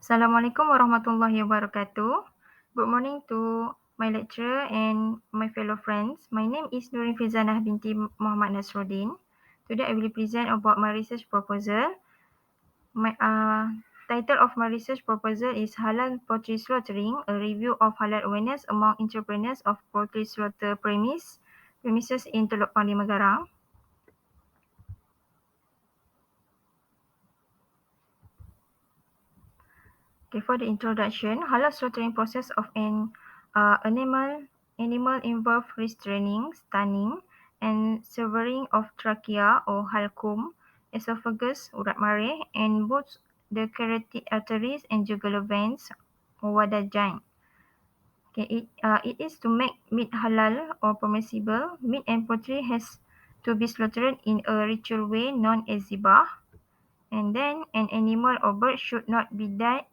Assalamualaikum warahmatullahi wabarakatuh. Good morning to my lecturer and my fellow friends. My name is Nurin Fizanah binti Muhammad Nasruddin. Today I will present about my research proposal. My title of my research proposal is Halal Poultry Slaughtering, a review of halal awareness among entrepreneurs of poultry slaughter premises in Teluk Pandi Magarang. Okay, for the introduction, halal slaughtering process of an animal involve restraining, stunning, and severing of trachea or halcum, esophagus, urat mareh, and both the carotid arteries and jugular veins or wadah jain. Okay, it is to make meat halal or permissible. Meat and poultry has to be slaughtered in a ritual way known as zibah. And then an animal or bird should not be dead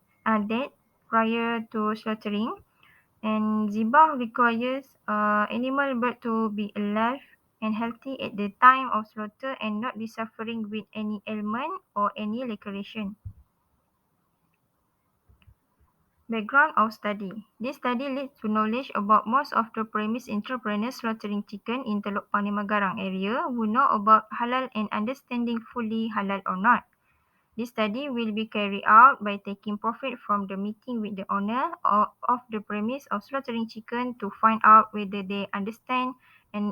prior to slaughtering. And zibah requires animal bird to be alive and healthy at the time of slaughter and not be suffering with any ailment or any laceration. Background of study. This study leads to knowledge about most of the premise entrepreneurs slaughtering chicken in Teluk Pandi Magarang area who know about halal and understanding fully halal or not. This study will be carried out by taking profit from the meeting with the owner of the premise of slaughtering chicken to find out whether they understand and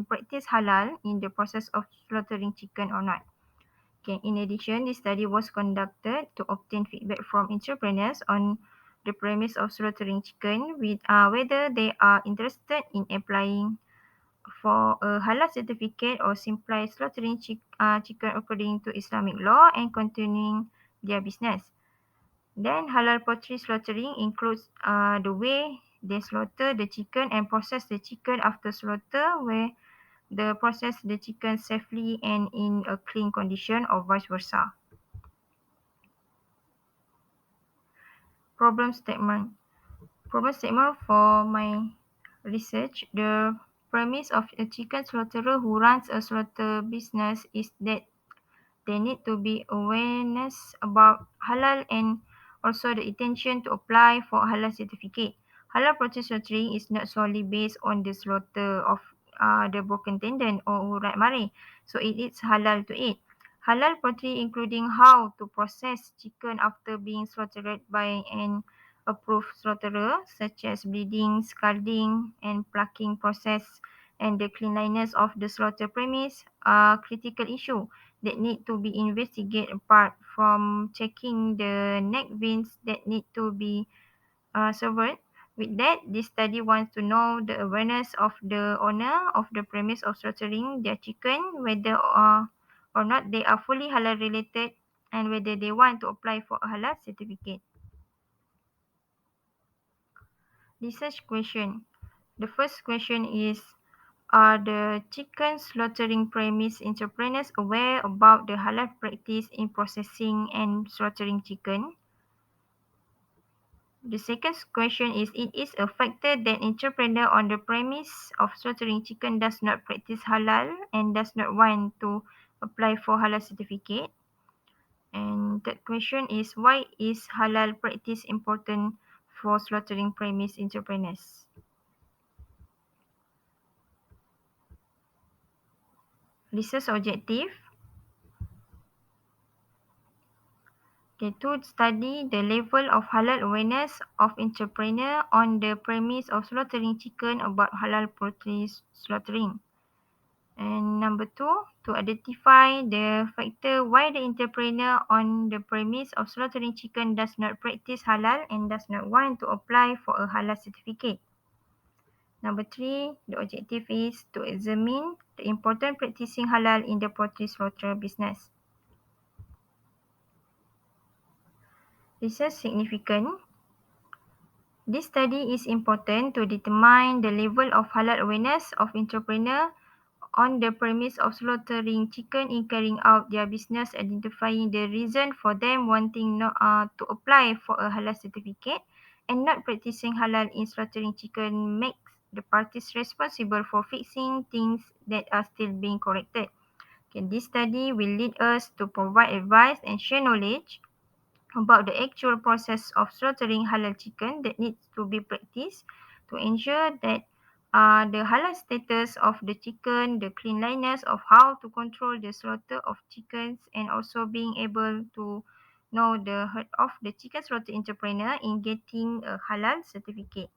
practice halal in the process of slaughtering chicken or not. Okay. In addition, this study was conducted to obtain feedback from entrepreneurs on the premise of slaughtering chicken with whether they are interested in applying for a halal certificate or simply slaughtering chicken according to Islamic law and continuing their business. Then halal poultry slaughtering includes the way they slaughter the chicken and process the chicken after slaughter, where they process the chicken safely and in a clean condition or vice versa. Problem statement. Problem statement for my research. The premise of a chicken slaughterer who runs a slaughter business is that there need to be awareness about halal and also the intention to apply for halal certificate. Halal poultry slaughtering is not solely based on the slaughter of the broken tendon or urat mareh, so it is halal to eat. Halal poultry including how to process chicken after being slaughtered by an approved slaughterer, such as bleeding, scalding, and plucking process, and the cleanliness of the slaughter premise are critical issue that need to be investigated apart from checking the neck veins that need to be severed. With that, this study wants to know the awareness of the owner of the premise of slaughtering their chicken, whether or not they are fully halal related and whether they want to apply for a halal certificate. Research question. The first question is, are the chicken slaughtering premise entrepreneurs aware about the halal practice in processing and slaughtering chicken? The second question is, it is a factor that entrepreneur on the premise of slaughtering chicken does not practice halal and does not want to apply for halal certificate. And third question is, why is halal practice important for slaughtering premise entrepreneurs? Research objective. Okay, to study the level of halal awareness of entrepreneur on the premise of slaughtering chicken about halal poultry slaughtering. And number two, to identify the factor why the entrepreneur on the premise of slaughtering chicken does not practice halal and does not want to apply for a halal certificate. Number three, the objective is to examine the important practicing halal in the poultry slaughter business. Research significant. This study is important to determine the level of halal awareness of entrepreneur on the premise of slaughtering chicken in carrying out their business, identifying the reason for them wanting to apply for a halal certificate and not practicing halal in slaughtering chicken makes the parties responsible for fixing things that are still being corrected. Okay, this study will lead us to provide advice and share knowledge about the actual process of slaughtering halal chicken that needs to be practiced to ensure that the halal status of the chicken, the cleanliness of how to control the slaughter of chickens, and also being able to know the head of the chicken slaughter entrepreneur in getting a halal certificate.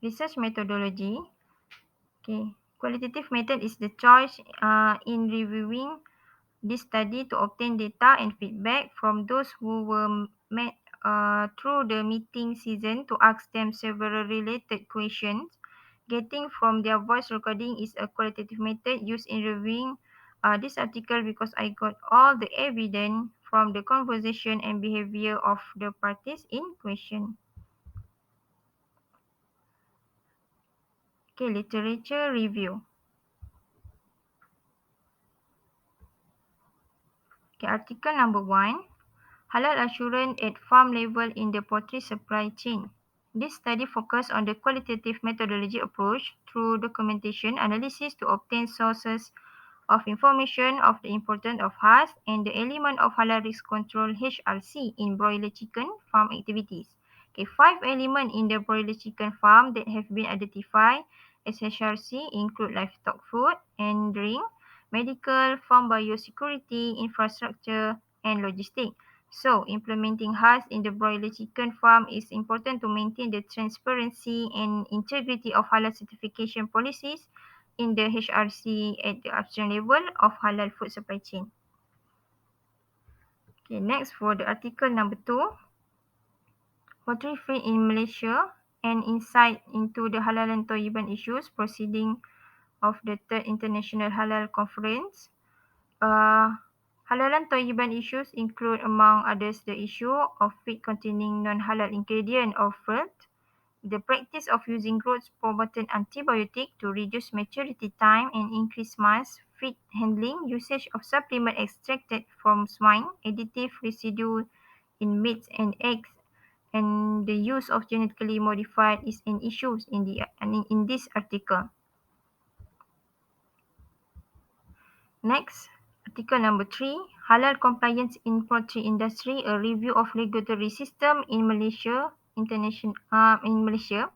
Research methodology. Okay. Qualitative method is the choice in reviewing this study to obtain data and feedback from those who were met through the meeting season to ask them several related questions. Getting from their voice recording is a qualitative method used in reviewing this article because I got all the evidence from the conversation and behavior of the parties in question. Okay, literature review. Okay, article number 1. Halal assurance at farm level in the poultry supply chain. This study focused on the qualitative methodology approach through documentation analysis to obtain sources of information of the importance of HAS and the element of halal risk control HRC in broiler chicken farm activities. Okay, 5 elements in the broiler chicken farm that have been identified as HRC include livestock food and drink, medical, farm biosecurity, infrastructure, and logistics. So, implementing HAS in the broiler chicken farm is important to maintain the transparency and integrity of halal certification policies in the HRC at the upstream level of halal food supply chain. Okay, next for the article number 2, poultry feed in Malaysia, an insight into the halal and toyiban issues proceeding of the third international halal conference. Halal and toyiban issues include, among others, the issue of feed containing non-halal ingredient or fruit, the practice of using growth-promoting antibiotic to reduce maturity time and increase mass feed handling, usage of supplement extracted from swine, additive residue in meats and eggs, and the use of genetically modified is an issue in this article. Next, article number 3, halal compliance in poultry industry, a review of regulatory system in Malaysia, in Malaysia.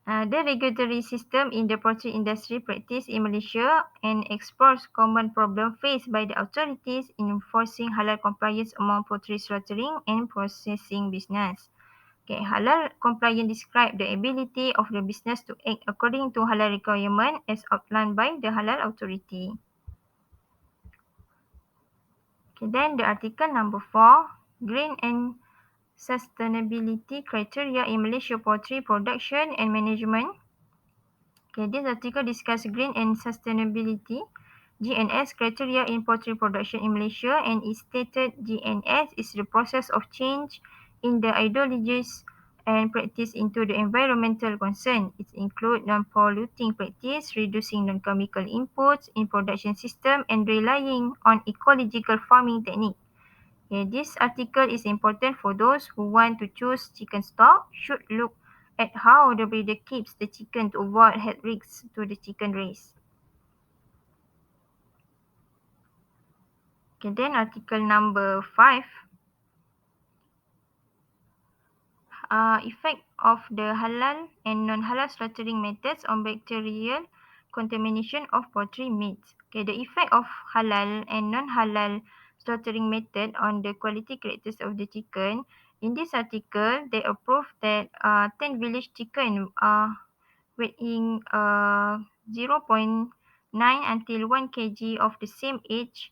The regulatory system in the poultry industry practice in Malaysia and explores common problems faced by the authorities in enforcing halal compliance among poultry slaughtering and processing business. Okay, halal compliance describes the ability of the business to act according to halal requirement as outlined by the halal authority. Okay, then the article number 4, green and sustainability criteria in Malaysia poultry production and management. Okay, this article discusses green and sustainability (GNS) criteria in poultry production in Malaysia, and it stated GNS is the process of change in the ideologies and practice into the environmental concern. It includes non-polluting practice, reducing non-chemical inputs in production system, and relying on ecological farming technique. Okay, this article is important for those who want to choose chicken stock, should look at how the breeder keeps the chicken to avoid health risks to the chicken race. Okay, then article number 5, effect of the halal and non-halal slaughtering methods on bacterial contamination of poultry meats. Okay, the effect of halal and non-halal slaughtering method on the quality characteristics of the chicken. In this article, they approved that 10 village chicken weighing 0.9 until 1 kg of the same age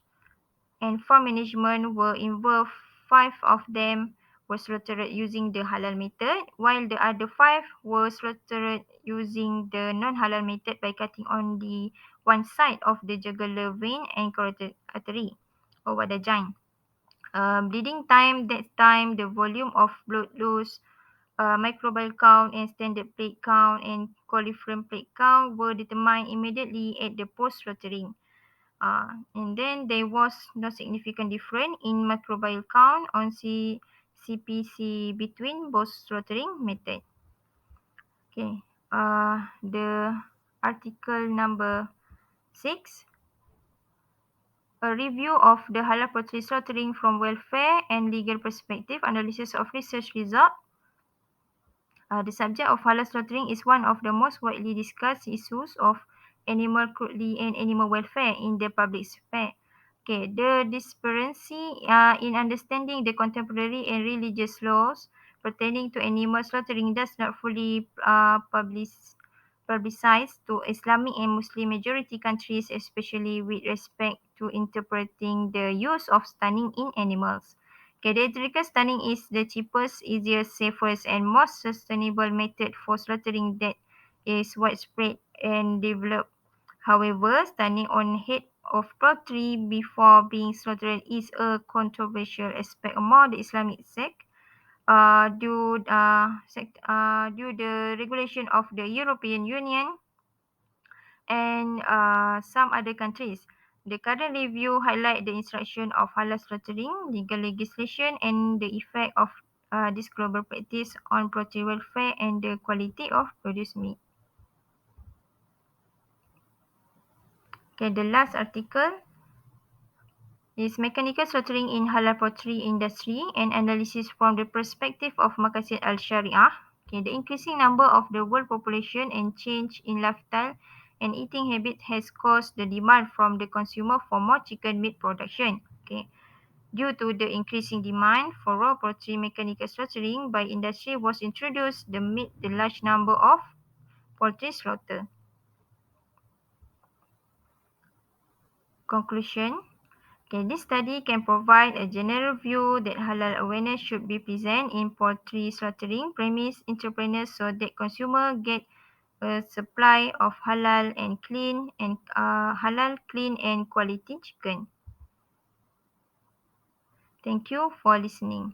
and farm management were involved. 5 of them were slaughtered using the halal method, while the other 5 were slaughtered using the non-halal method by cutting on the one side of the jugular vein and carotid artery or wadajin. Bleeding time, death time, the volume of blood loss, microbial count and standard plate count and coliform plate count were determined immediately at the post-slaughtering. And then there was no significant difference in microbial count on CPC between both slaughtering methods. Okay, the article number 6, a review of the halal poultry slaughtering from welfare and legal perspective, analysis of research result. The subject of halal slaughtering is one of the most widely discussed issues of animal cruelty and animal welfare in the public sphere. Okay, the disparity in understanding the contemporary and religious laws pertaining to animal slaughtering does not fully publicized to Islamic and Muslim majority countries, especially with respect to interpreting the use of stunning in animals. Theatrical stunning is the cheapest, easiest, safest, and most sustainable method for slaughtering that is widespread and developed. However, stunning on head of poultry before being slaughtered is a controversial aspect among the Islamic sect due the regulation of the European Union and some other countries. The current review highlight the instruction of halal slaughtering, legal legislation, and the effect of this global practice on poultry welfare and the quality of produced meat. Okay, the last article is mechanical slaughtering in halal poultry industry, an analysis from the perspective of Maqasid al-Shariah. Okay, the increasing number of the world population and change in lifestyle and eating habit has caused the demand from the consumer for more chicken meat production. Okay, due to the increasing demand for raw poultry, mechanical slaughtering by industry was introduced to meet the large number of poultry slaughter. Conclusion. Okay, this study can provide a general view that halal awareness should be present in poultry slaughtering premise entrepreneurs so that consumers get a supply of halal, clean and quality chicken. Thank you for listening.